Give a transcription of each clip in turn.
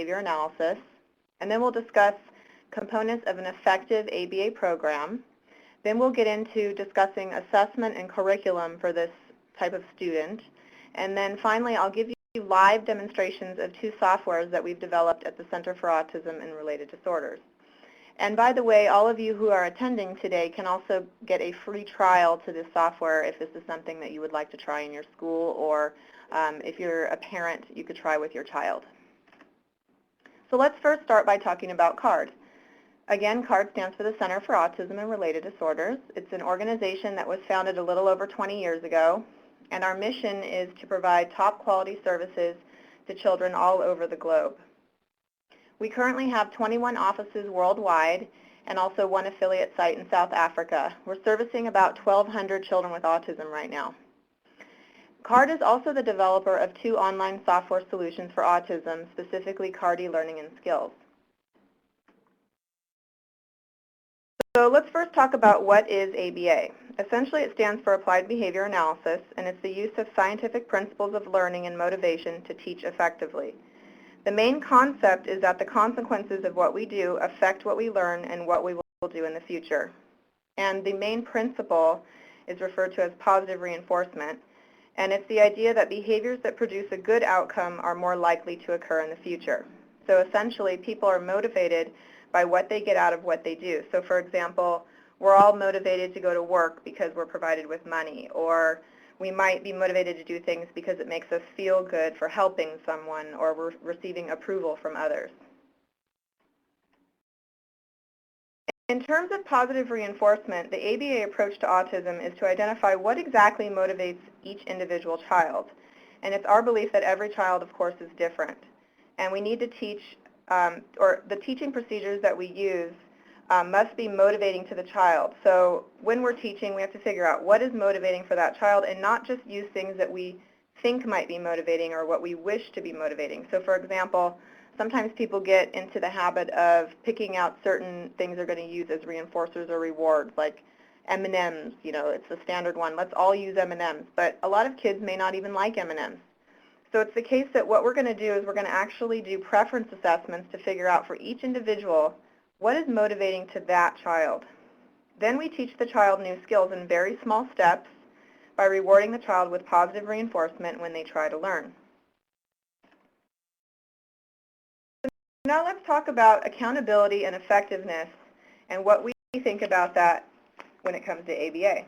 behavior analysis, and then we'll discuss components of an effective ABA program. Then we'll get into discussing assessment and curriculum for this type of student. And then finally, I'll give you live demonstrations of two softwares that we've developed at the Center for Autism and Related Disorders. And by the way, all of you who are attending today can also get a free trial to this software if this is something that you would like to try in your school, or if you're a parent, you could try with your child. So let's first start by talking about CARD. Again, CARD stands for the Center for Autism and Related Disorders. It's an organization that was founded a little over 20 years ago, and our mission is to provide top quality services to children all over the globe. We currently have 21 offices worldwide and also one affiliate site in South Africa. We're servicing about 1,200 children with autism right now. CARD is also the developer of two online software solutions for autism, specifically CARD eLearning and Skills. So let's first talk about what is ABA. Essentially, it stands for Applied Behavior Analysis, and it's the use of scientific principles of learning and motivation to teach effectively. The main concept is that the consequences of what we do affect what we learn and what we will do in the future. And the main principle is referred to as positive reinforcement, and it's the idea that behaviors that produce a good outcome are more likely to occur in the future. So essentially, people are motivated by what they get out of what they do. So for example, we're all motivated to go to work because we're provided with money, or we might be motivated to do things because it makes us feel good for helping someone or we're receiving approval from others. In terms of positive reinforcement, the ABA approach to autism is to identify what exactly motivates each individual child. And it's our belief that every child, of course, is different. And we need to teach, or the teaching procedures that we use must be motivating to the child. So when we're teaching, we have to figure out what is motivating for that child and not just use things that we think might be motivating or what we wish to be motivating. So for example, sometimes people get into the habit of picking out certain things they're going to use as reinforcers or rewards, like M&Ms, you know, it's the standard one. Let's all use M&Ms. But a lot of kids may not even like M&Ms. So it's the case that what we're going to do is we're going to actually do preference assessments to figure out for each individual what is motivating to that child. Then we teach the child new skills in very small steps by rewarding the child with positive reinforcement when they try to learn. Now let's talk about accountability and effectiveness and what we think about that when it comes to ABA.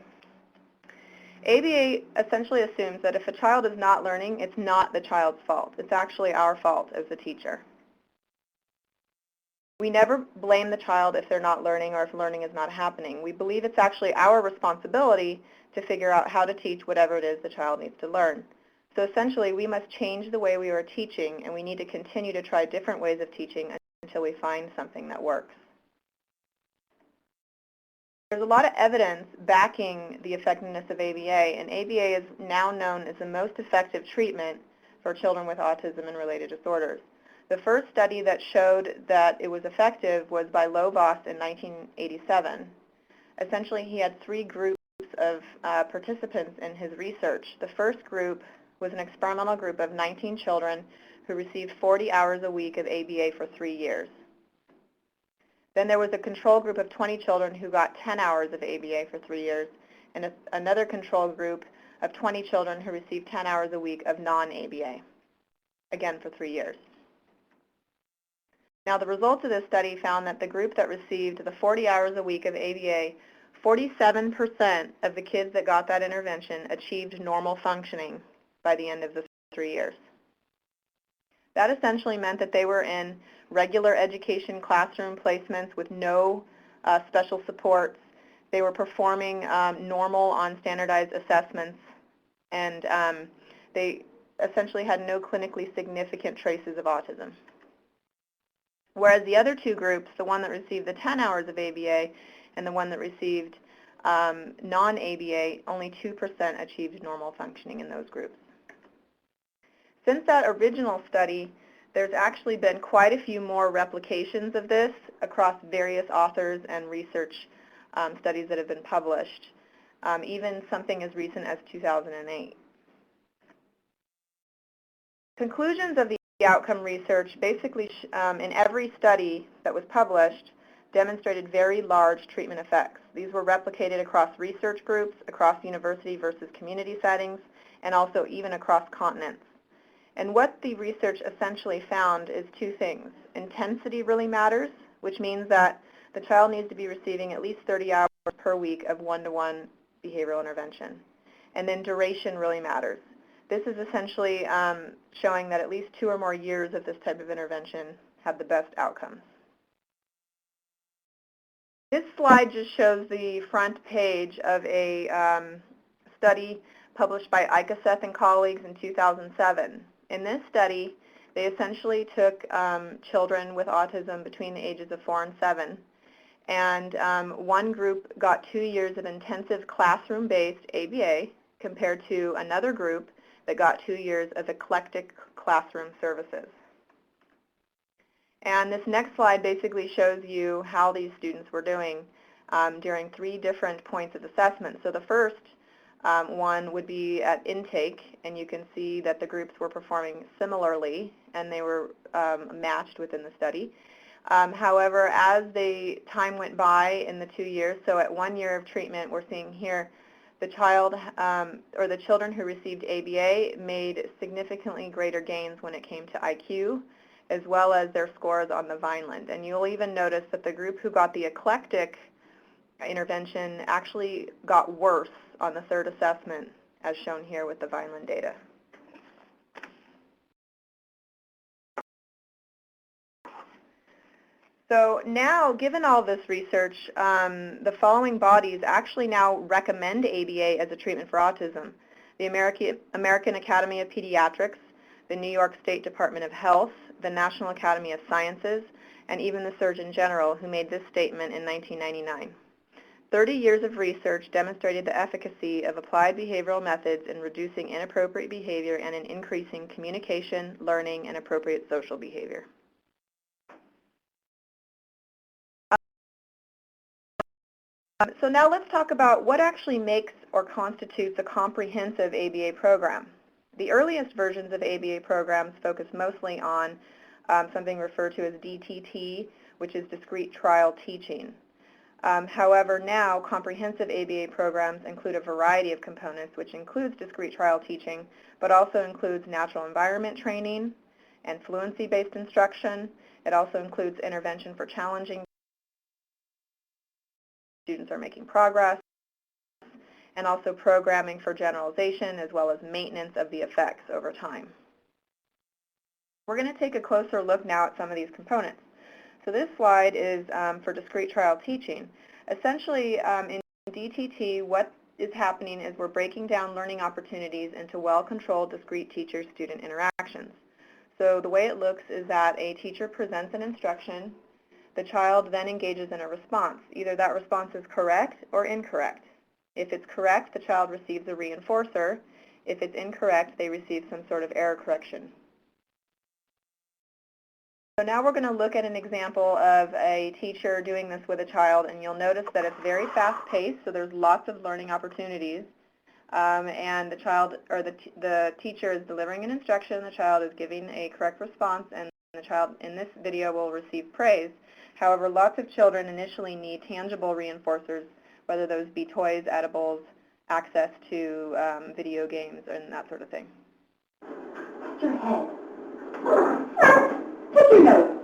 ABA essentially assumes that if a child is not learning, it's not the child's fault. It's actually our fault as the teacher. We never blame the child if they're not learning or if learning is not happening. We believe it's actually our responsibility to figure out how to teach whatever it is the child needs to learn. So essentially, we must change the way we are teaching, and we need to continue to try different ways of teaching until we find something that works. There's a lot of evidence backing the effectiveness of ABA, and ABA is now known as the most effective treatment for children with autism and related disorders. The first study that showed that it was effective was by Lovaas in 1987. Essentially, he had three groups of participants in his research. The first group was an experimental group of 19 children who received 40 hours a week of ABA for 3 years. Then there was a control group of 20 children who got 10 hours of ABA for 3 years, and another control group of 20 children who received 10 hours a week of non-ABA, again for 3 years. Now, the results of this study found that the group that received the 40 hours a week of ABA, 47% of the kids that got that intervention achieved normal functioning by the end of the 3 years. That essentially meant that they were in regular education classroom placements with no special supports. They were performing normal on standardized assessments, and they essentially had no clinically significant traces of autism. Whereas the other two groups, the one that received the 10 hours of ABA and the one that received non-ABA, only 2% achieved normal functioning in those groups. Since that original study, there's actually been quite a few more replications of this across various authors and research studies that have been published, even something as recent as 2008. Conclusions of the The outcome research basically, in every study that was published, demonstrated very large treatment effects. These were replicated across research groups, across university versus community settings, and also even across continents. And what the research essentially found is two things. Intensity really matters, which means that the child needs to be receiving at least 30 hours per week of one-to-one behavioral intervention. And then duration really matters. This is essentially showing that at least 2 or more years of this type of intervention have the best outcomes. This slide just shows the front page of a study published by Ikaseth and colleagues in 2007. In this study, they essentially took children with autism between the ages of 4 and 7, and one group got 2 years of intensive classroom-based ABA compared to another group that got 2 years of eclectic classroom services. And this next slide basically shows you how these students were doing during 3 different points of assessment. So the first one would be at intake, and you can see that the groups were performing similarly, and they were matched within the study. However, as the time went by in the 2 years, so at 1 year of treatment, we're seeing here the child or the children who received ABA made significantly greater gains when it came to IQ, as well as their scores on the Vineland. And you'll even notice that the group who got the eclectic intervention actually got worse on the 3rd assessment, as shown here with the Vineland data. So now, given all this research, the following bodies actually now recommend ABA as a treatment for autism. The American Academy of Pediatrics, the New York State Department of Health, the National Academy of Sciences, and even the Surgeon General, who made this statement in 1999. 30 years of research demonstrated the efficacy of applied behavioral methods in reducing inappropriate behavior and in increasing communication, learning, and appropriate social behavior. So now let's talk about what actually makes or constitutes a comprehensive ABA program. The earliest versions of ABA programs focus mostly on something referred to as DTT, which is Discrete Trial Teaching. However, now comprehensive ABA programs include a variety of components, which includes Discrete Trial Teaching, but also includes natural environment training and fluency-based instruction. It also includes intervention for challenging students are making progress, and also programming for generalization as well as maintenance of the effects over time. We're going to take a closer look now at some of these components. So this slide is for discrete trial teaching. Essentially, in DTT, what is happening is we're breaking down learning opportunities into well-controlled discrete teacher-student interactions. So the way it looks is that a teacher presents an instruction. The child then engages in a response. Either that response is correct or incorrect. If it's correct, the child receives a reinforcer. If it's incorrect, they receive some sort of error correction. So now we're going to look at an example of a teacher doing this with a child, and you'll notice that it's very fast-paced, so there's lots of learning opportunities. And the child or the teacher is delivering an instruction, the child is giving a correct response, and the child in this video will receive praise. However, lots of children initially need tangible reinforcers, whether those be toys, edibles, access to video games, and that sort of thing. Put your head. Put your nose.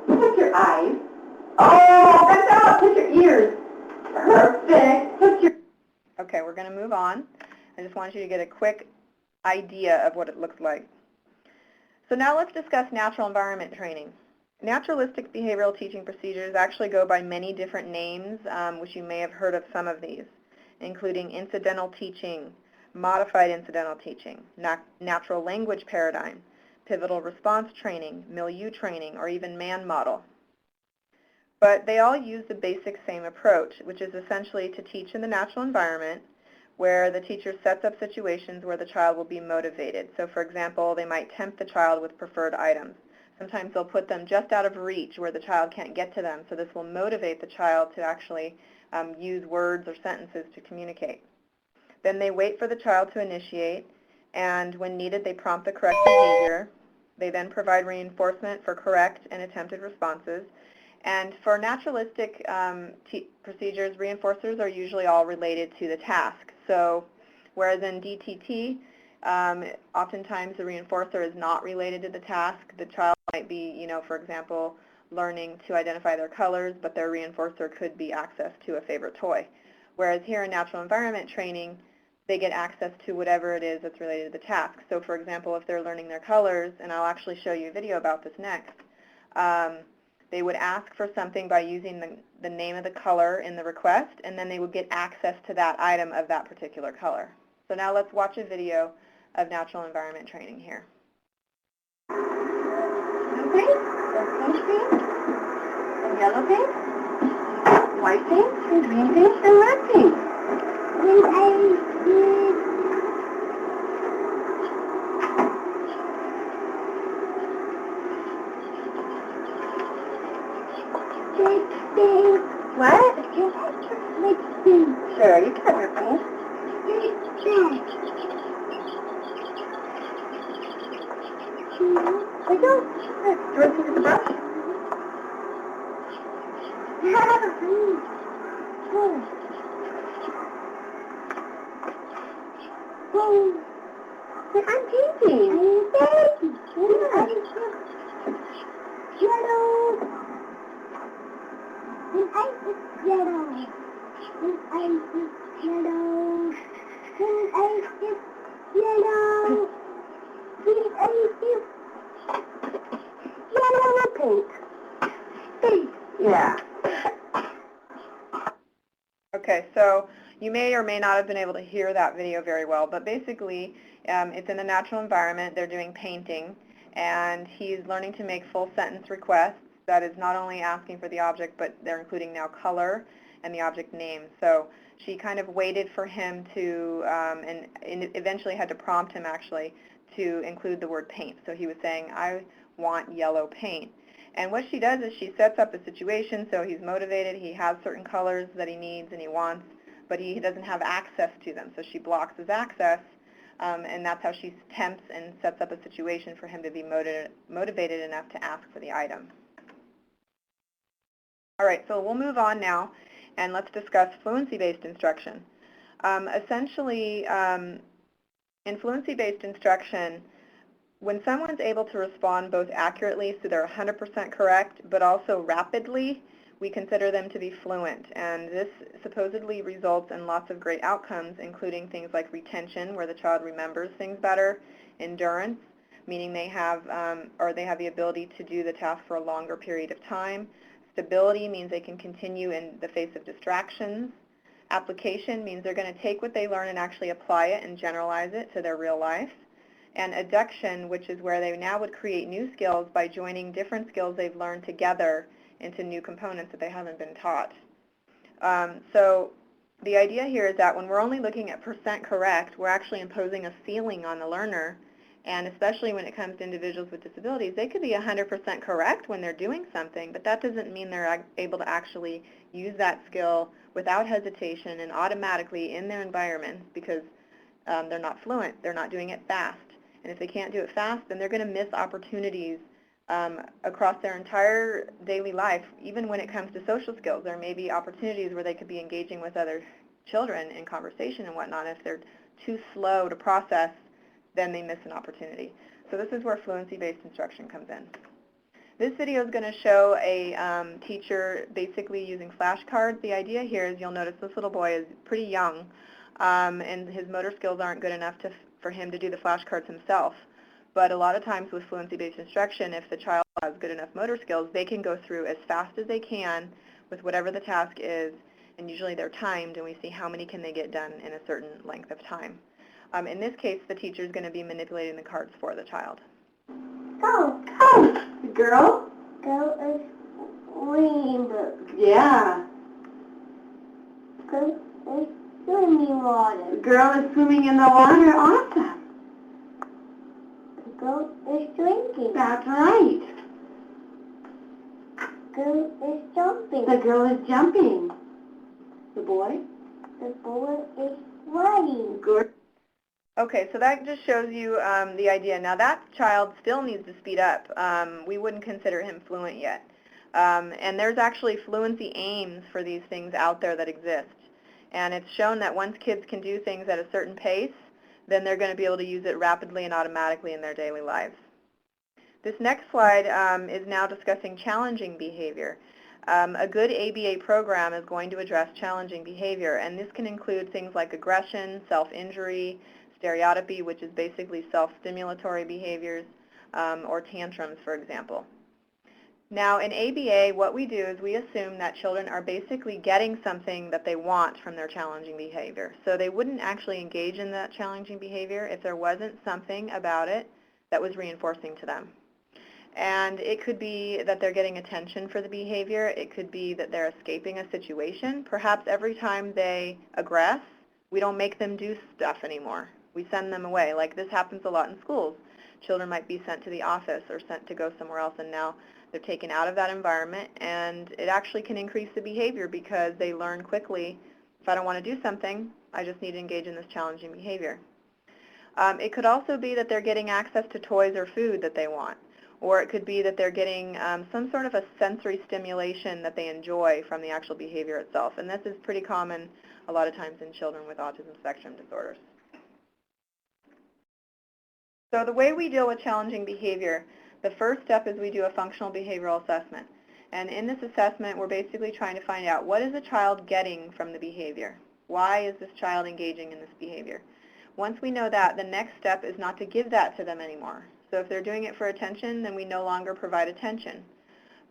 Put your eyes. Oh, that's out. Put your ears. Perfect. Put your... Okay, we're going to move on. I just want you to get a quick idea of what it looks like. So now let's discuss natural environment training. Naturalistic behavioral teaching procedures actually go by many different names, which you may have heard of some of these, including incidental teaching, modified incidental teaching, natural language paradigm, pivotal response training, milieu training, or even man model. But they all use the basic same approach, which is essentially to teach in the natural environment where the teacher sets up situations where the child will be motivated. So for example, they might tempt the child with preferred items. Sometimes they'll put them just out of reach where the child can't get to them, so this will motivate the child to actually use words or sentences to communicate. Then they wait for the child to initiate, and when needed, they prompt the correct behavior. They then provide reinforcement for correct and attempted responses. And for naturalistic procedures, reinforcers are usually all related to the task. So whereas in DTT, oftentimes the reinforcer is not related to the task. The child might be, for example, learning to identify their colors, but their reinforcer could be access to a favorite toy. Whereas here in natural environment training, they get access to whatever it is that's related to the task. So for example, if they're learning their colors, and I'll actually show you a video about this next, they would ask for something by using the name of the color in the request, and then they would get access to that item of that particular color. So now let's watch a video of natural environment training here. Okay, there's pink paint, and yellow paint, white paint, and green paint, and red paint. What? Sure, you can your paint. I don't. Do you want to use the brush? I'm painting. Yellow. And I is yellow. And I is yellow. And I is yellow. And I is yellow paint. Yeah. Okay, so you may or may not have been able to hear that video very well, but basically it's in the natural environment. They're doing painting, and he's learning to make full sentence requests. That is not only asking for the object, but they're including now color and the object name. So she kind of waited for him to, and eventually had to prompt him actually to include the word paint. So he was saying, I want yellow paint. And what she does is she sets up a situation so he's motivated, he has certain colors that he needs and he wants, but he doesn't have access to them. So she blocks his access, and that's how she tempts and sets up a situation for him to be motivated enough to ask for the item. All right, so we'll move on now, and let's discuss fluency-based instruction. Essentially, in fluency-based instruction, when someone's able to respond both accurately, so they're 100% correct, but also rapidly, we consider them to be fluent. And this supposedly results in lots of great outcomes, including things like retention, where the child remembers things better, endurance, meaning they have the ability to do the task for a longer period of time. Stability means they can continue in the face of distractions. Application means they're going to take what they learn and actually apply it and generalize it to their real life. And adduction, which is where they now would create new skills by joining different skills they've learned together into new components that they haven't been taught. So the idea here is that when we're only looking at percent correct, we're actually imposing a ceiling on the learner. And especially when it comes to individuals with disabilities, they could be 100% correct when they're doing something, but that doesn't mean they're able to actually use that skill without hesitation and automatically in their environment because they're not fluent, they're not doing it fast. And if they can't do it fast, then they're going to miss opportunities across their entire daily life. Even when it comes to social skills, there may be opportunities where they could be engaging with other children in conversation and whatnot. If they're too slow to process, then they miss an opportunity. So this is where fluency-based instruction comes in. This video is going to show a teacher basically using flashcards. The idea here is you'll notice this little boy is pretty young, and his motor skills aren't good enough for him to do the flashcards himself. But a lot of times with fluency-based instruction, if the child has good enough motor skills, they can go through as fast as they can with whatever the task is, and usually they're timed, and we see how many can they get done in a certain length of time. In this case, the teacher is going to be manipulating the cards for the child. Go, go, girl. Girl is rainbow. Yeah. Girl is swimming water. Girl is swimming in the water. Awesome. Girl is drinking. That's right. Girl is jumping. The girl is jumping. The boy? The boy is running. Good. Okay, so that just shows you the idea. Now that child still needs to speed up. We wouldn't consider him fluent yet. And there's actually fluency aims for these things out there that exist. And it's shown that once kids can do things at a certain pace, then they're going to be able to use it rapidly and automatically in their daily lives. This next slide is now discussing challenging behavior. A good ABA program is going to address challenging behavior, and this can include things like aggression, self-injury, stereotypy, which is basically self-stimulatory behaviors, or tantrums, for example. Now, in ABA, what we do is we assume that children are basically getting something that they want from their challenging behavior. So they wouldn't actually engage in that challenging behavior if there wasn't something about it that was reinforcing to them. And it could be that they're getting attention for the behavior. It could be that they're escaping a situation. Perhaps every time they aggress, we don't make them do stuff anymore. We send them away. Like this happens a lot in schools. Children might be sent to the office or sent to go somewhere else, and now they're taken out of that environment, and it actually can increase the behavior because they learn quickly, if I don't want to do something, I just need to engage in this challenging behavior. It could also be that they're getting access to toys or food that they want. Or it could be that they're getting some sort of a sensory stimulation that they enjoy from the actual behavior itself. And this is pretty common a lot of times in children with autism spectrum disorders. So the way we deal with challenging behavior, the first step is we do a functional behavioral assessment. And in this assessment, we're basically trying to find out what is the child getting from the behavior? Why is this child engaging in this behavior? Once we know that, the next step is not to give that to them anymore. So if they're doing it for attention, then we no longer provide attention.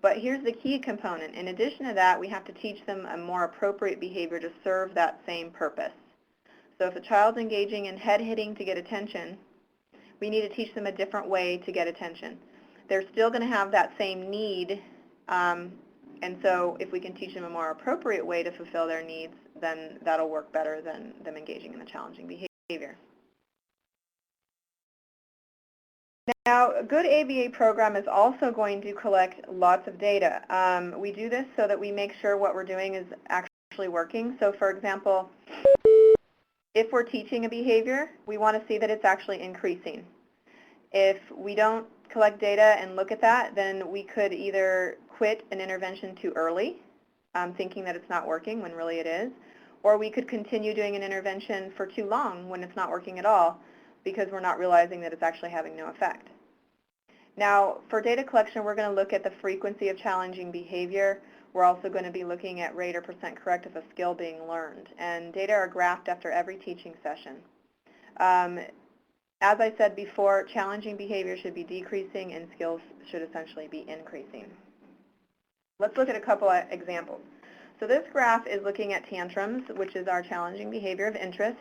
But here's the key component. In addition to that, we have to teach them a more appropriate behavior to serve that same purpose. So if a child's engaging in head hitting to get attention, we need to teach them a different way to get attention. They're still going to have that same need, and so if we can teach them a more appropriate way to fulfill their needs, then that'll work better than them engaging in the challenging behavior. Now, a good ABA program is also going to collect lots of data. We do this so that we make sure what we're doing is actually working. So for example, if we're teaching a behavior, we want to see that it's actually increasing. If we don't collect data and look at that, then we could either quit an intervention too early, thinking that it's not working when really it is, or we could continue doing an intervention for too long when it's not working at all, because we're not realizing that it's actually having no effect. Now, for data collection, we're going to look at the frequency of challenging behavior. We're also going to be looking at rate or percent correct of a skill being learned. And data are graphed after every teaching session. As I said before, challenging behavior should be decreasing and skills should essentially be increasing. Let's look at a couple of examples. So this graph is looking at tantrums, which is our challenging behavior of interest.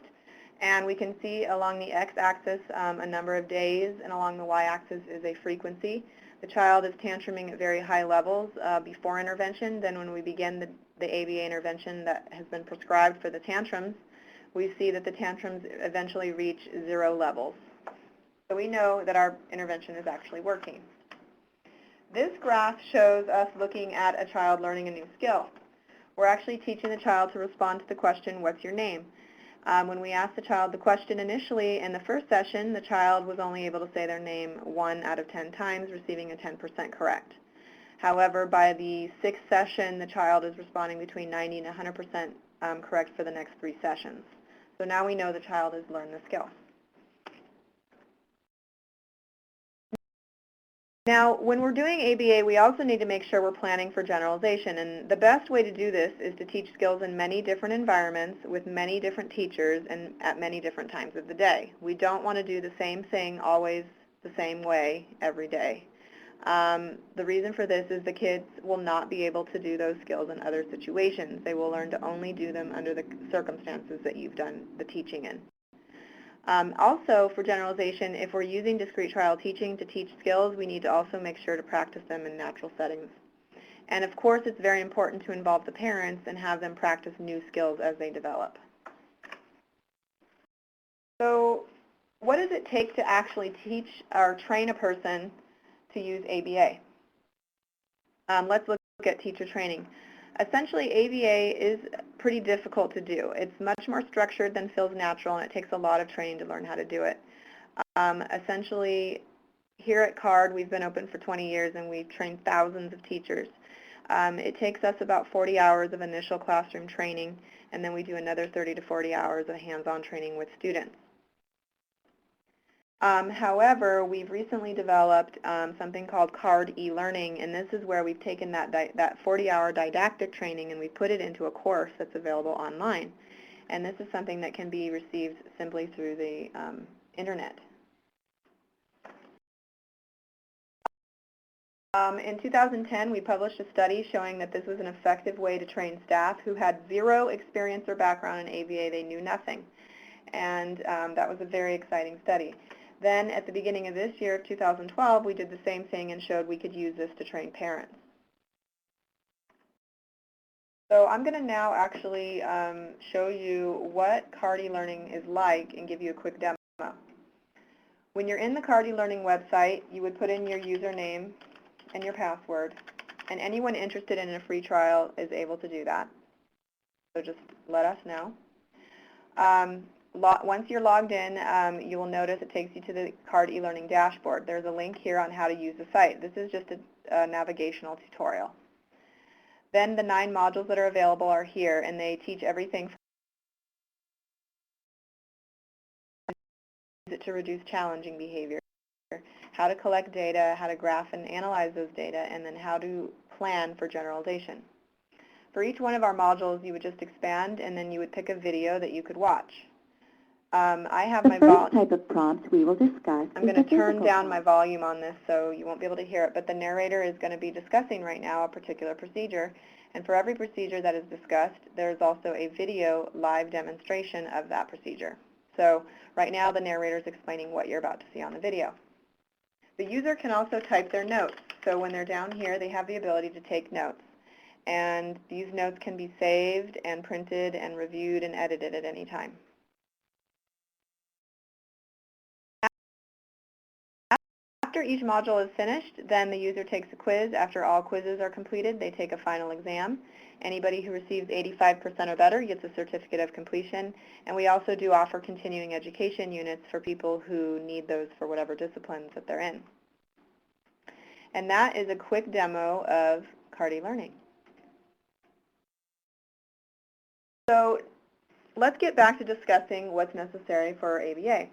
And we can see along the x-axis a number of days, and along the y-axis is a frequency. The child is tantruming at very high levels before intervention. Then when we begin the ABA intervention that has been prescribed for the tantrums, we see that the tantrums eventually reach 0 levels. So we know that our intervention is actually working. This graph shows us looking at a child learning a new skill. We're actually teaching the child to respond to the question, what's your name? When we asked the child the question initially in the first session, the child was only able to say their name 1 out of 10 times, receiving a 10% correct. However, by the 6th session, the child is responding between 90 and 100% correct for the next 3 sessions. So now we know the child has learned the skill. Now, when we're doing ABA, we also need to make sure we're planning for generalization. And the best way to do this is to teach skills in many different environments with many different teachers and at many different times of the day. We don't want to do the same thing always the same way every day. The reason for this is the kids will not be able to do those skills in other situations. They will learn to only do them under the circumstances that you've done the teaching in. Also, for generalization, if we're using discrete trial teaching to teach skills, we need to also make sure to practice them in natural settings. And of course, it's very important to involve the parents and have them practice new skills as they develop. So what does it take to actually teach or train a person to use ABA? Let's look at teacher training. Essentially, ABA is pretty difficult to do. It's much more structured than feels natural, and it takes a lot of training to learn how to do it. Essentially, here at CARD, we've been open for 20 years, and we've trained thousands of teachers. It takes us about 40 hours of initial classroom training, and then we do another 30 to 40 hours of hands-on training with students. However, we've recently developed something called CARD eLearning, and this is where we've taken that 40-hour didactic training and we put it into a course that's available online. And this is something that can be received simply through the internet. In 2010, we published a study showing that this was an effective way to train staff who had zero experience or background in ABA. They knew nothing. And that was a very exciting study. Then at the beginning of this year, 2012, we did the same thing and showed we could use this to train parents. So I'm going to now actually show you what CARD eLearning is like and give you a quick demo. When you're in the CARD eLearning website, you would put in your username and your password, and anyone interested in a free trial is able to do that. So just let us know. Once you're logged in, you will notice it takes you to the CARD eLearning dashboard. There's a link here on how to use the site. This is just a navigational tutorial. Then the 9 modules that are available are here, and they teach everything from to reduce challenging behavior, how to collect data, how to graph and analyze those data, and then how to plan for generalization. For each one of our modules, you would just expand, and then you would pick a video that you could watch. I have my first type of prompt we will discuss. I'm going to turn down my volume on this so you won't be able to hear it, but the narrator is going to be discussing right now a particular procedure, and for every procedure that is discussed, there's also a video live demonstration of that procedure. So right now the narrator is explaining what you're about to see on the video. The user can also type their notes, so when they're down here they have the ability to take notes, and these notes can be saved and printed and reviewed and edited at any time. After each module is finished, then the user takes a quiz. After all quizzes are completed, they take a final exam. Anybody who receives 85% or better gets a certificate of completion, and we also do offer continuing education units for people who need those for whatever disciplines that they're in. And that is a quick demo of CARD eLearning. So let's get back to discussing what's necessary for ABA.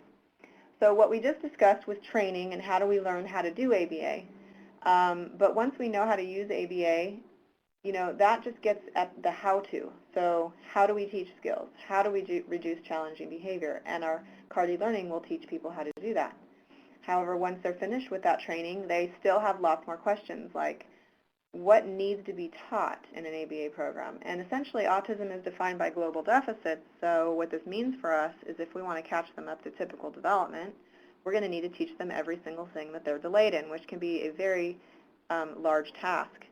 So what we just discussed was training and how do we learn how to do ABA. But once we know how to use ABA, you know, that just gets at the how-to. So how do we teach skills? How do we reduce challenging behavior? And our CARD eLearning will teach people how to do that. However, once they're finished with that training, they still have lots more questions like, what needs to be taught in an ABA program? And essentially, autism is defined by global deficits, so what this means for us is if we want to catch them up to typical development, we're going to need to teach them every single thing that they're delayed in, which can be a very large task.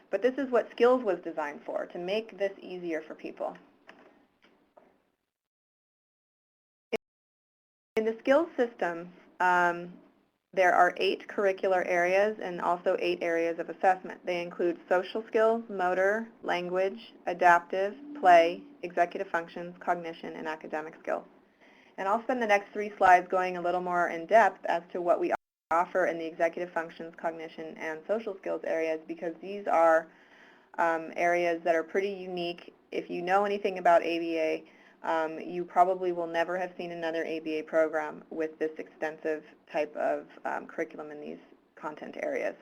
But this is what Skills was designed for, to make this easier for people. In the Skills system, there are 8 curricular areas and also 8 areas of assessment. They include social skills, motor, language, adaptive, play, executive functions, cognition, and academic skills. And I'll spend the next 3 slides going a little more in depth as to what we offer in the executive functions, cognition, and social skills areas, because these are areas that are pretty unique. If you know anything about ABA, you probably will never have seen another ABA program with this extensive type of curriculum in these content areas.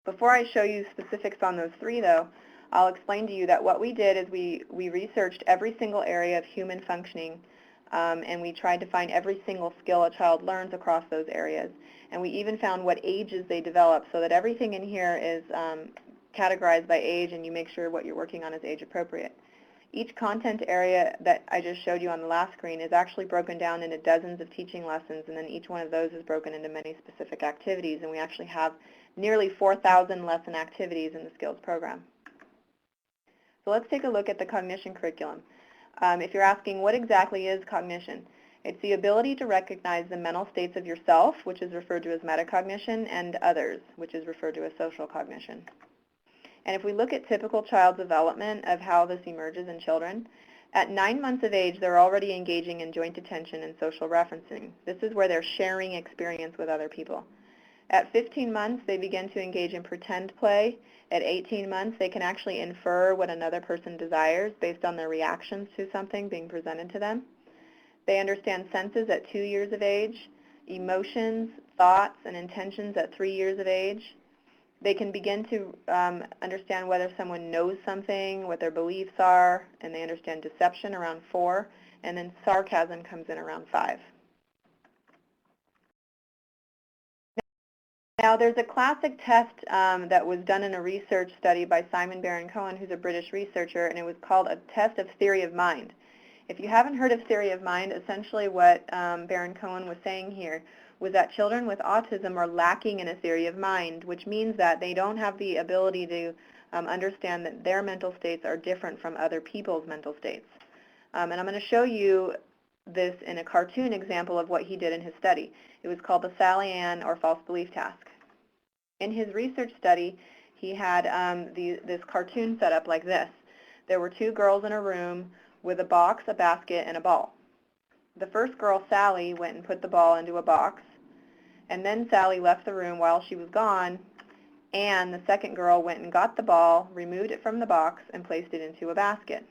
Before I show you specifics on those 3, though, I'll explain to you that what we did is we researched every single area of human functioning, and we tried to find every single skill a child learns across those areas. And we even found what ages they develop, so that everything in here is categorized by age, and you make sure what you're working on is age appropriate. Each content area that I just showed you on the last screen is actually broken down into dozens of teaching lessons, and then each one of those is broken into many specific activities, and we actually have nearly 4,000 lesson activities in the skills program. So let's take a look at the cognition curriculum. If you're asking what exactly is cognition, it's the ability to recognize the mental states of yourself, which is referred to as metacognition, and others, which is referred to as social cognition. And if we look at typical child development of how this emerges in children, at 9 months of age, they're already engaging in joint attention and social referencing. This is where they're sharing experience with other people. At 15 months, they begin to engage in pretend play. At 18 months, they can actually infer what another person desires based on their reactions to something being presented to them. They understand senses at 2 years of age, emotions, thoughts, and intentions at 3 years of age. They can begin to understand whether someone knows something, what their beliefs are, and they understand deception around 4, and then sarcasm comes in around 5. Now, there's a classic test that was done in a research study by Simon Baron-Cohen, who's a British researcher, and it was called a test of theory of mind. If you haven't heard of theory of mind, essentially what Baron-Cohen was saying here was that children with autism are lacking in a theory of mind, which means that they don't have the ability to understand that their mental states are different from other people's mental states. And I'm going to show you this in a cartoon example of what he did in his study. It was called the Sally Ann or false belief task. In his research study, he had this cartoon set up like this. There were 2 girls in a room with a box, a basket, and a ball. The first girl, Sally, went and put the ball into a box, and then Sally left the room while she was gone, and the second girl went and got the ball, removed it from the box, and placed it into a basket.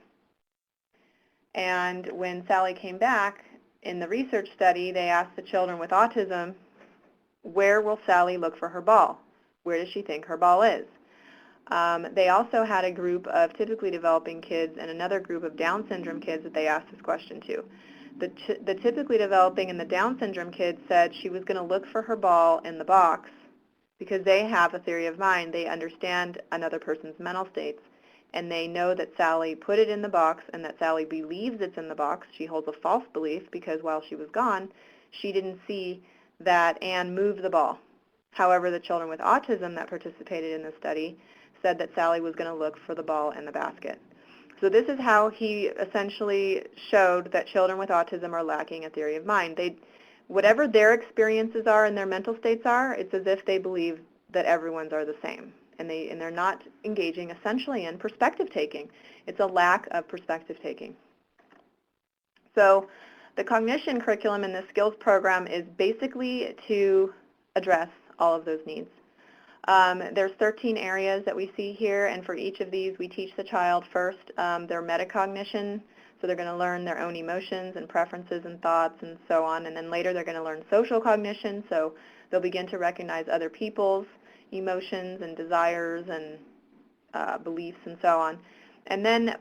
And when Sally came back, in the research study, they asked the children with autism, where will Sally look for her ball? Where does she think her ball is? They also had a group of typically developing kids and another group of Down syndrome kids that they asked this question to. The typically developing and the Down syndrome kids said she was going to look for her ball in the box because they have a theory of mind. They understand another person's mental states, and they know that Sally put it in the box and that Sally believes it's in the box. She holds a false belief because while she was gone, she didn't see that Anne moved the ball. However, the children with autism that participated in the study said that Sally was going to look for the ball in the basket. So this is how he essentially showed that children with autism are lacking a theory of mind. Whatever their experiences are and their mental states are, it's as if they believe that everyone's are the same. And they're not engaging essentially in perspective taking. It's a lack of perspective taking. So the Cognition Curriculum in the skills program is basically to address all of those needs. There's 13 areas that we see here, and for each of these we teach the child first their metacognition, so they're going to learn their own emotions and preferences and thoughts and so on, and then later they're going to learn social cognition, so they'll begin to recognize other people's emotions and desires and beliefs and so on. And then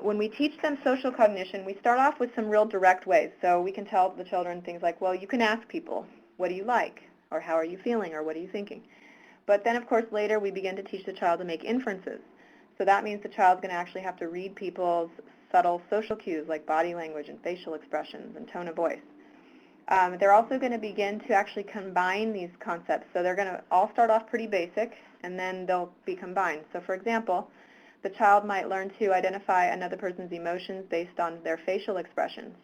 when we teach them social cognition, we start off with some real direct ways. So we can tell the children things like, well, you can ask people, what do you like? Or how are you feeling? Or what are you thinking? But then, of course, later we begin to teach the child to make inferences. So that means the child's going to actually have to read people's subtle social cues like body language and facial expressions and tone of voice. They're also going to begin to actually combine these concepts. So they're going to all start off pretty basic, and then they'll be combined. So for example, the child might learn to identify another person's emotions based on their facial expressions.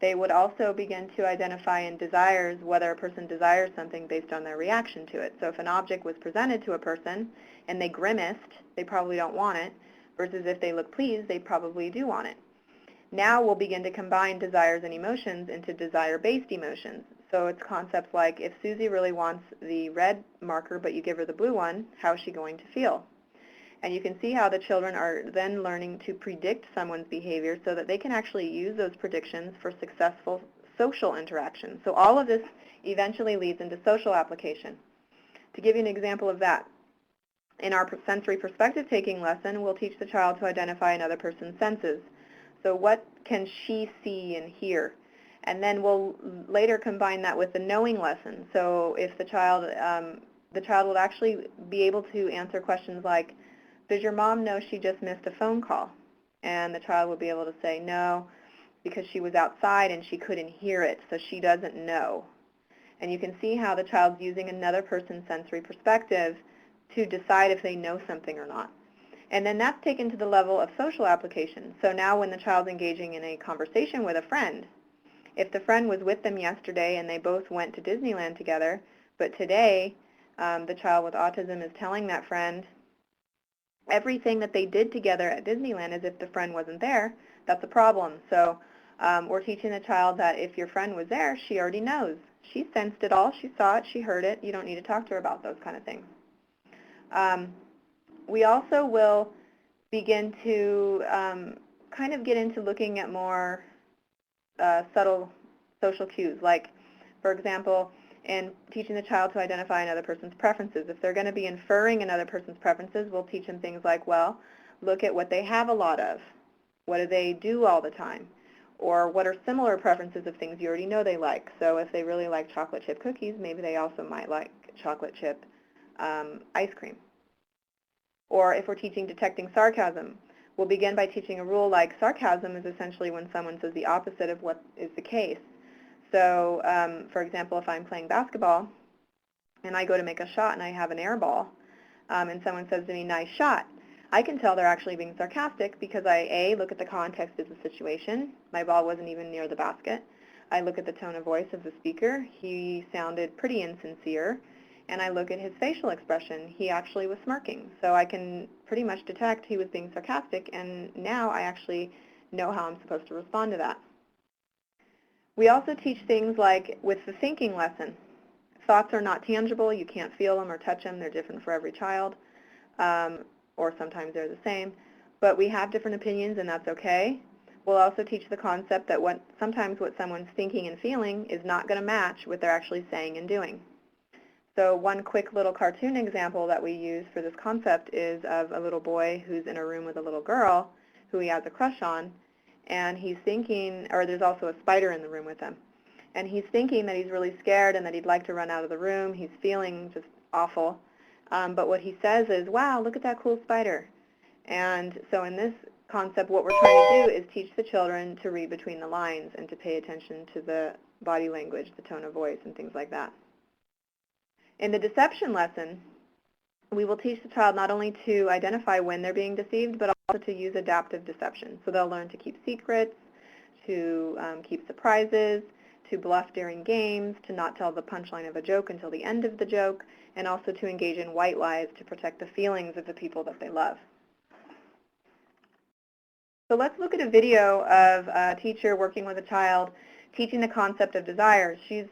They would also begin to identify in desires whether a person desires something based on their reaction to it. So if an object was presented to a person and they grimaced, they probably don't want it, versus if they look pleased, they probably do want it. Now we'll begin to combine desires and emotions into desire-based emotions. So it's concepts like, if Susie really wants the red marker but you give her the blue one, how is she going to feel? And you can see how the children are then learning to predict someone's behavior so that they can actually use those predictions for successful social interaction. So all of this eventually leads into social application. To give you an example of that, in our sensory perspective taking lesson, we'll teach the child to identify another person's senses. So what can she see and hear? And then we'll later combine that with the knowing lesson. So if the child will actually be able to answer questions like, does your mom know she just missed a phone call? And the child will be able to say no, because she was outside and she couldn't hear it, so she doesn't know. And you can see how the child's using another person's sensory perspective to decide if they know something or not. And then that's taken to the level of social application. So now when the child's engaging in a conversation with a friend, if the friend was with them yesterday and they both went to Disneyland together, but today the child with autism is telling that friend, everything that they did together at Disneyland as if the friend wasn't there, that's a problem. So we're teaching the child that if your friend was there, she already knows. She sensed it all. She saw it. She heard it. You don't need to talk to her about those kind of things. We also will begin to kind of get into looking at more subtle social cues, like, for example, in teaching the child to identify another person's preferences. If they're going to be inferring another person's preferences, we'll teach them things like, well, look at what they have a lot of. What do they do all the time? Or what are similar preferences of things you already know they like? So if they really like chocolate chip cookies, maybe they also might like chocolate chip ice cream. Or if we're teaching detecting sarcasm, we'll begin by teaching a rule like sarcasm is essentially when someone says the opposite of what is the case. So, for example, if I'm playing basketball and I go to make a shot and I have an air ball and someone says to me, nice shot, I can tell they're actually being sarcastic because I, A, look at the context of the situation. My ball wasn't even near the basket. I look at the tone of voice of the speaker. He sounded pretty insincere. And I look at his facial expression. He actually was smirking. So I can pretty much detect he was being sarcastic, and now I actually know how I'm supposed to respond to that. We also teach things like with the thinking lesson. Thoughts are not tangible. You can't feel them or touch them. They're different for every child, or sometimes they're the same. But we have different opinions, and that's okay. We'll also teach the concept that sometimes what someone's thinking and feeling is not going to match what they're actually saying and doing. So one quick little cartoon example that we use for this concept is of a little boy who's in a room with a little girl who he has a crush on, and he's thinking, or there's also a spider in the room with him, and he's thinking that he's really scared and that he'd like to run out of the room. He's feeling just awful. But what he says is, wow, look at that cool spider. And so in this concept, what we're trying to do is teach the children to read between the lines and to pay attention to the body language, the tone of voice, and things like that. In the deception lesson, we will teach the child not only to identify when they're being deceived, but also to use adaptive deception. So they'll learn to keep secrets, to keep surprises, to bluff during games, to not tell the punchline of a joke until the end of the joke, and also to engage in white lies to protect the feelings of the people that they love. So let's look at a video of a teacher working with a child teaching the concept of desires. She's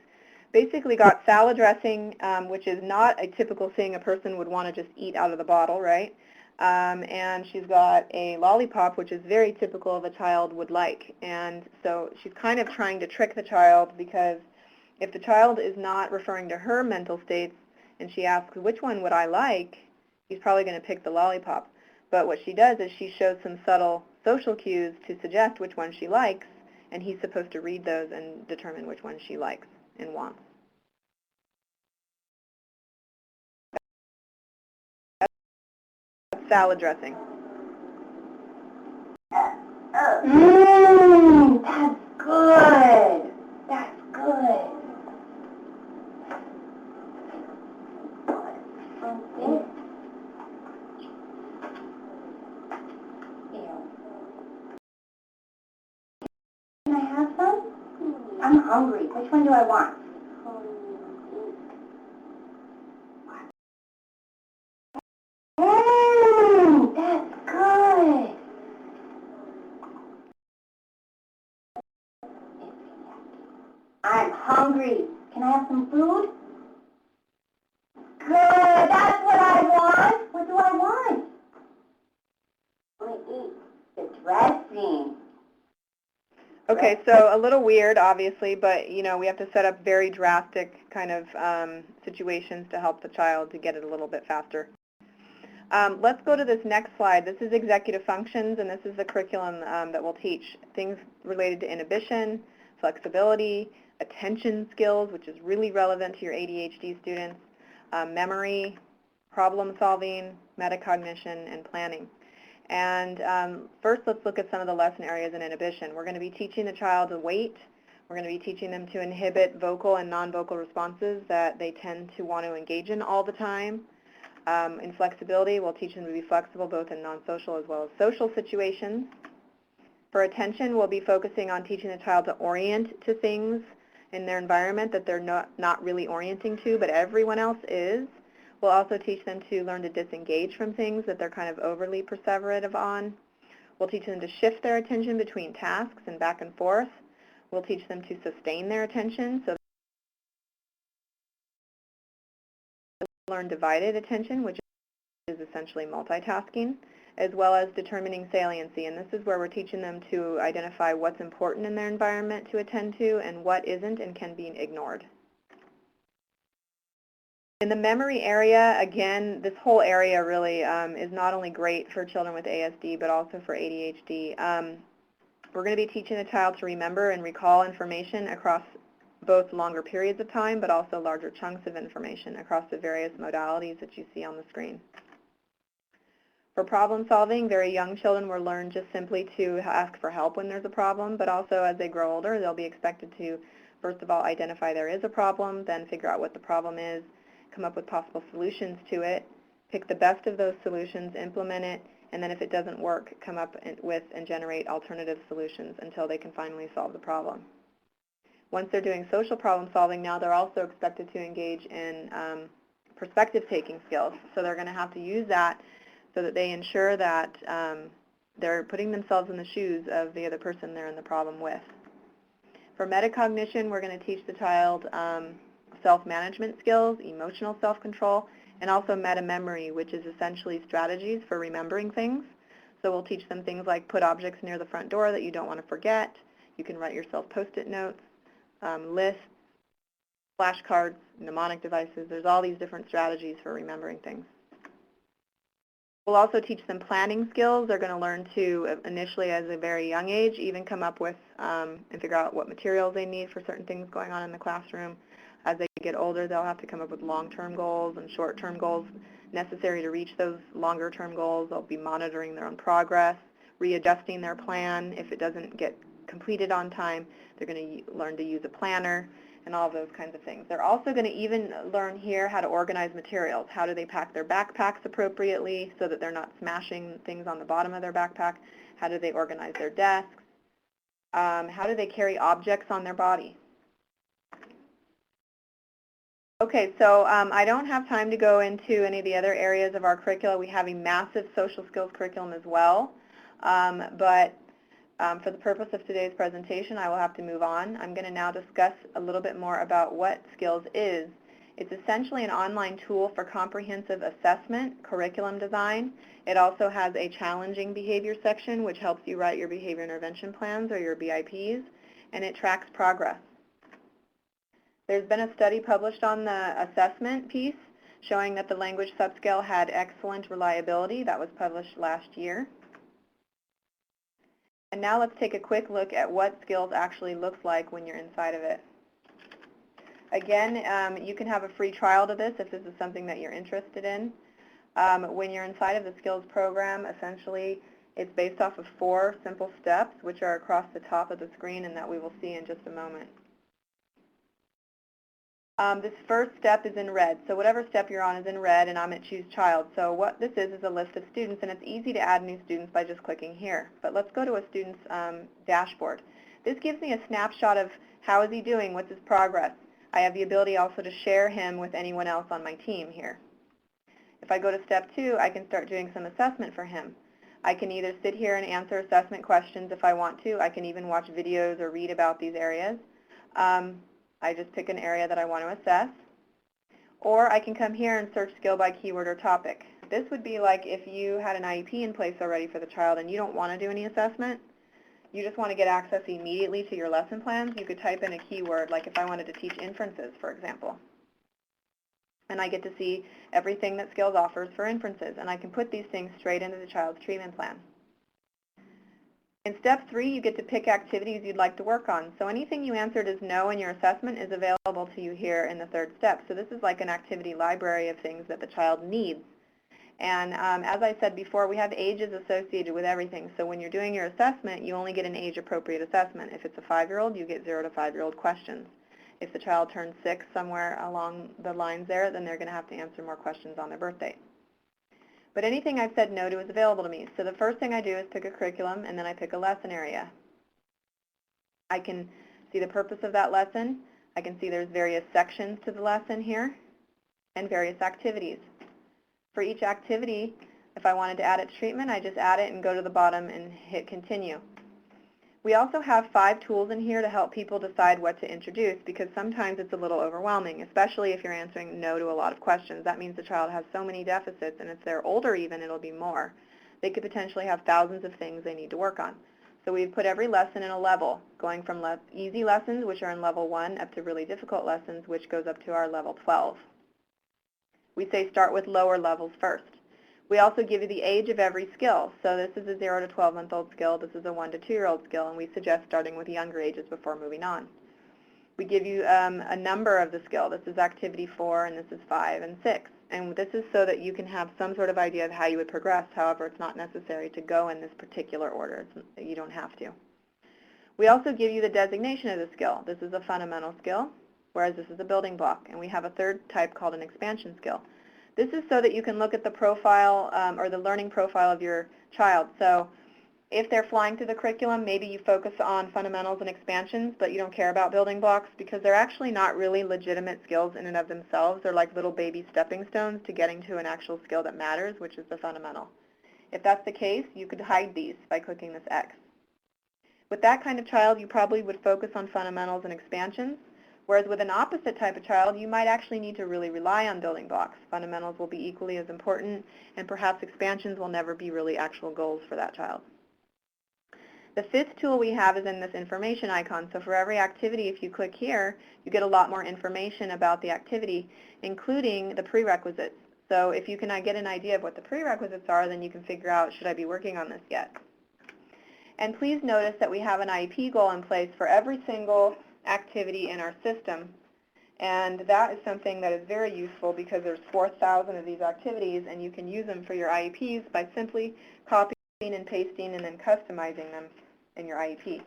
basically got salad dressing, which is not a typical thing a person would want to just eat out of the bottle, right? And she's got a lollipop, which is very typical of a child would like. And so she's kind of trying to trick the child, because if the child is not referring to her mental states and she asks, which one would I like, he's probably going to pick the lollipop. But what she does is she shows some subtle social cues to suggest which one she likes, and he's supposed to read those and determine which one she likes and wants. Salad dressing. That's good. That's good. Okay. Can I have some? I'm hungry. Which one do I want? That's good. I'm hungry. Can I have some food? Good. That's what I want. What do I want? I want to eat the dressing. Okay, so a little weird, obviously, but we have to set up very drastic kind of situations to help the child to get it a little bit faster. Let's go to this next slide. This is executive functions, and this is the curriculum that we'll teach. Things related to inhibition, flexibility, attention skills, which is really relevant to your ADHD students, memory, problem solving, metacognition, and planning. And first, let's look at some of the lesson areas in inhibition. We're going to be teaching the child to wait. We're going to be teaching them to inhibit vocal and non-vocal responses that they tend to want to engage in all the time. In flexibility, we'll teach them to be flexible both in non-social as well as social situations. For attention, we'll be focusing on teaching the child to orient to things in their environment that they're not really orienting to, but everyone else is. We'll also teach them to learn to disengage from things that they're kind of overly perseverative on. We'll teach them to shift their attention between tasks and back and forth. We'll teach them to sustain their attention, so they learn divided attention, which is essentially multitasking, as well as determining saliency. And this is where we're teaching them to identify what's important in their environment to attend to and what isn't and can be ignored. In the memory area, again, this whole area really is not only great for children with ASD, but also for ADHD. We're going to be teaching the child to remember and recall information across both longer periods of time, but also larger chunks of information across the various modalities that you see on the screen. For problem solving, very young children will learn just simply to ask for help when there's a problem, but also as they grow older, they'll be expected to, first of all, identify there is a problem, then figure out what the problem is, come up with possible solutions to it, pick the best of those solutions, implement it, and then if it doesn't work, come up with and generate alternative solutions until they can finally solve the problem. Once they're doing social problem solving now, they're also expected to engage in perspective-taking skills. So they're going to have to use that so that they ensure that they're putting themselves in the shoes of the other person they're in the problem with. For metacognition, we're going to teach the child self-management skills, emotional self-control, and also meta-memory, which is essentially strategies for remembering things. So we'll teach them things like put objects near the front door that you don't want to forget. You can write yourself post-it notes, lists, flashcards, mnemonic devices. There's all these different strategies for remembering things. We'll also teach them planning skills. They're going to learn to, initially as a very young age, even come up with and figure out what materials they need for certain things going on in the classroom. As they get older, they'll have to come up with long-term goals and short-term goals necessary to reach those longer-term goals. They'll be monitoring their own progress, readjusting their plan. If it doesn't get completed on time, they're going to learn to use a planner and all those kinds of things. They're also going to even learn here how to organize materials. How do they pack their backpacks appropriately so that they're not smashing things on the bottom of their backpack? How do they organize their desks? How do they carry objects on their body? Okay, so I don't have time to go into any of the other areas of our curricula. We have a massive social skills curriculum as well, but for the purpose of today's presentation, I will have to move on. I'm going to now discuss a little bit more about what skills is. It's essentially an online tool for comprehensive assessment, curriculum design. It also has a challenging behavior section, which helps you write your behavior intervention plans or your BIPs, and it tracks progress. There's been a study published on the assessment piece showing that the language subscale had excellent reliability. That was published last year. And now let's take a quick look at what skills actually looks like when you're inside of it. Again, you can have a free trial to this if this is something that you're interested in. When you're inside of the skills program, essentially it's based off of 4 simple steps, which are across the top of the screen and that we will see in just a moment. This first step is in red. So whatever step you're on is in red, and I'm at Choose Child. So what this is a list of students, and it's easy to add new students by just clicking here. But let's go to a student's dashboard. This gives me a snapshot of how is he doing, what's his progress. I have the ability also to share him with anyone else on my team here. If I go to step 2, I can start doing some assessment for him. I can either sit here and answer assessment questions if I want to. I can even watch videos or read about these areas. I just pick an area that I want to assess. Or I can come here and search skill by keyword or topic. This would be like if you had an IEP in place already for the child and you don't want to do any assessment, you just want to get access immediately to your lesson plans, you could type in a keyword, like if I wanted to teach inferences, for example. And I get to see everything that Skills offers for inferences, and I can put these things straight into the child's treatment plan. In step 3, you get to pick activities you'd like to work on. So anything you answered as no in your assessment is available to you here in the 3rd step. So this is like an activity library of things that the child needs. And as I said before, we have ages associated with everything. So when you're doing your assessment, you only get an age-appropriate assessment. If it's a 5-year-old, you get 0 to 5-year-old questions. If the child turns 6 somewhere along the lines there, then they're going to have to answer more questions on their birthday. But anything I've said no to is available to me. So the first thing I do is pick a curriculum, and then I pick a lesson area. I can see the purpose of that lesson. I can see there's various sections to the lesson here and various activities. For each activity, if I wanted to add it to treatment, I just add it and go to the bottom and hit continue. We also have 5 tools in here to help people decide what to introduce, because sometimes it's a little overwhelming, especially if you're answering no to a lot of questions. That means the child has so many deficits, and if they're older even, it'll be more. They could potentially have thousands of things they need to work on. So we've put every lesson in a level, going from easy lessons, which are in level 1, up to really difficult lessons, which goes up to our level 12. We say start with lower levels first. We also give you the age of every skill. So this is a 0 to 12-month-old skill. This is a 1 to 2-year-old skill, and we suggest starting with younger ages before moving on. We give you a number of the skill. This is activity 4, and this is 5 and 6. And this is so that you can have some sort of idea of how you would progress. However, it's not necessary to go in this particular order. You don't have to. We also give you the designation of the skill. This is a fundamental skill, whereas this is a building block. And we have a third type called an expansion skill. This is so that you can look at the profile or the learning profile of your child. So if they're flying through the curriculum, maybe you focus on fundamentals and expansions, but you don't care about building blocks, because they're actually not really legitimate skills in and of themselves. They're like little baby stepping stones to getting to an actual skill that matters, which is the fundamental. If that's the case, you could hide these by clicking this X. With that kind of child, you probably would focus on fundamentals and expansions. Whereas with an opposite type of child, you might actually need to really rely on building blocks. Fundamentals will be equally as important, and perhaps expansions will never be really actual goals for that child. The 5th tool we have is in this information icon. So for every activity, if you click here, you get a lot more information about the activity, including the prerequisites. So if you can get an idea of what the prerequisites are, then you can figure out, should I be working on this yet? And please notice that we have an IEP goal in place for every single activity in our system, and that is something that is very useful because there's 4,000 of these activities, and you can use them for your IEPs by simply copying and pasting and then customizing them in your IEP.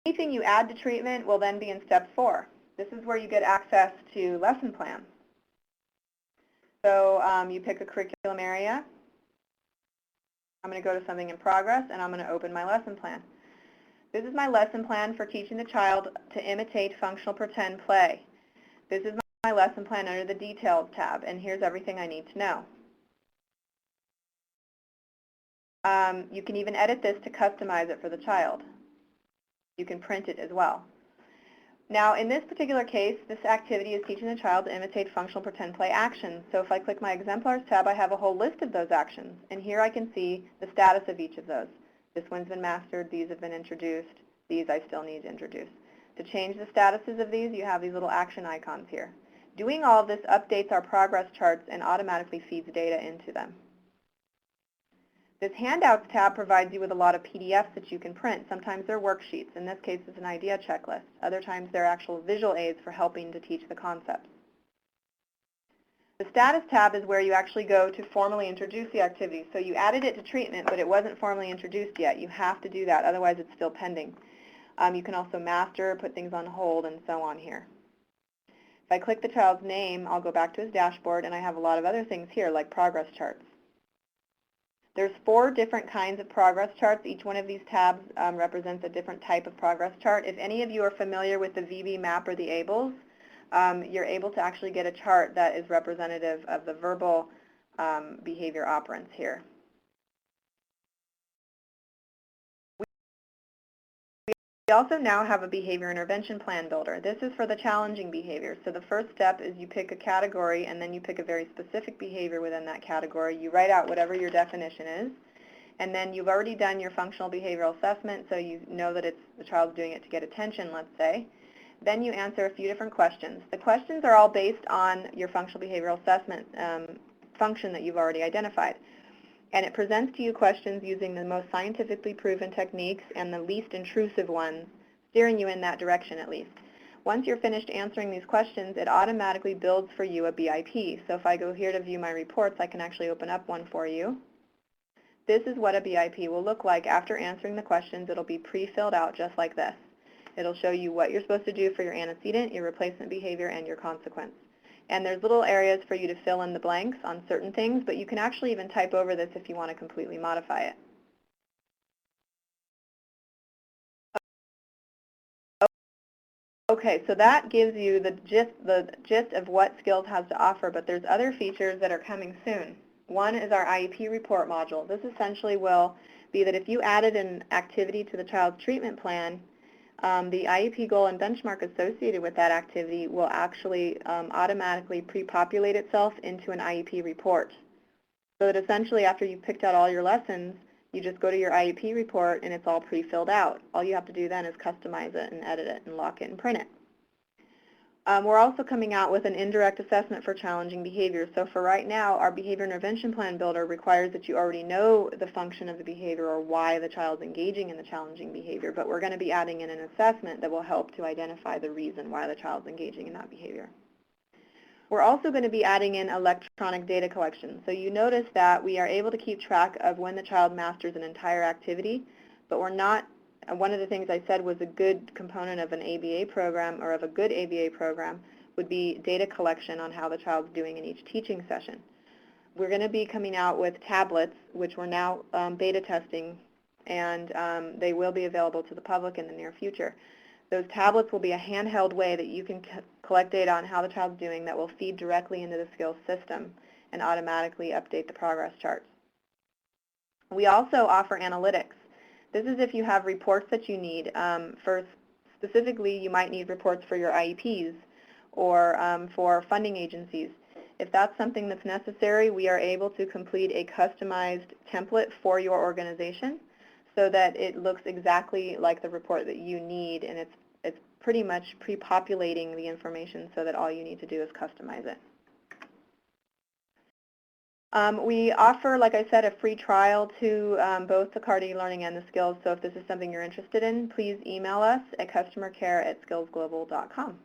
Anything you add to treatment will then be in step 4. This is where you get access to lesson plans. So you pick a curriculum area. I'm going to go to something in progress, and I'm going to open my lesson plan. This is my lesson plan for teaching the child to imitate functional pretend play. This is my lesson plan under the Details tab, and here's everything I need to know. You can even edit this to customize it for the child. You can print it as well. Now, in this particular case, this activity is teaching the child to imitate functional pretend play actions. So if I click my Exemplars tab, I have a whole list of those actions. And here I can see the status of each of those. This one's been mastered. These have been introduced. These I still need to introduce. To change the statuses of these, you have these little action icons here. Doing all of this updates our progress charts and automatically feeds data into them. This Handouts tab provides you with a lot of PDFs that you can print. Sometimes they're worksheets. In this case, it's an idea checklist. Other times, they're actual visual aids for helping to teach the concepts. The Status tab is where you actually go to formally introduce the activity. So you added it to treatment, but it wasn't formally introduced yet. You have to do that, otherwise it's still pending. You can also master, put things on hold, and so on here. If I click the child's name, I'll go back to his dashboard, and I have a lot of other things here, like progress charts. There's 4 different kinds of progress charts. Each one of these tabs represents a different type of progress chart. If any of you are familiar with the VB map or the ABLES, you're able to actually get a chart that is representative of the verbal behavior operants here. We also now have a behavior intervention plan builder. This is for the challenging behavior. So the first step is you pick a category, and then you pick a very specific behavior within that category. You write out whatever your definition is, and then you've already done your functional behavioral assessment, so you know that the child's doing it to get attention, let's say. Then you answer a few different questions. The questions are all based on your functional behavioral assessment function that you've already identified. And it presents to you questions using the most scientifically proven techniques and the least intrusive ones, steering you in that direction at least. Once you're finished answering these questions, it automatically builds for you a BIP. So if I go here to view my reports, I can actually open up one for you. This is what a BIP will look like. After answering the questions, it'll be pre-filled out just like this. It'll show you what you're supposed to do for your antecedent, your replacement behavior, and your consequence. And there's little areas for you to fill in the blanks on certain things, but you can actually even type over this if you want to completely modify it. Okay, so that gives you the gist of what Skills has to offer, but there's other features that are coming soon. One is our IEP report module. This essentially will be that if you added an activity to the child's treatment plan, the IEP goal and benchmark associated with that activity will actually automatically pre-populate itself into an IEP report. So that essentially after you've picked out all your lessons, you just go to your IEP report and it's all pre-filled out. All you have to do then is customize it and edit it and lock it and print it. We're also coming out with an indirect assessment for challenging behavior. So for right now, our behavior intervention plan builder requires that you already know the function of the behavior or why the child's engaging in the challenging behavior, but we're going to be adding in an assessment that will help to identify the reason why the child's engaging in that behavior. We're also going to be adding in electronic data collection. So you notice that we are able to keep track of when the child masters an entire activity, but we're not, one of the things I said was a good component of an ABA program or of a good ABA program would be data collection on how the child's doing in each teaching session. We're going to be coming out with tablets, which we're now beta testing, and they will be available to the public in the near future. Those tablets will be a handheld way that you can collect data on how the child's doing that will feed directly into the skills system and automatically update the progress charts. We also offer analytics. This is if you have reports that you need. Specifically, you might need reports for your IEPs or for funding agencies. If that's something that's necessary, we are able to complete a customized template for your organization so that it looks exactly like the report that you need, and it's pretty much pre-populating the information so that all you need to do is customize it. We offer, like I said, a free trial to both the CARD eLearning and the Skills, so if this is something you're interested in, please email us at customercare@skillsglobal.com.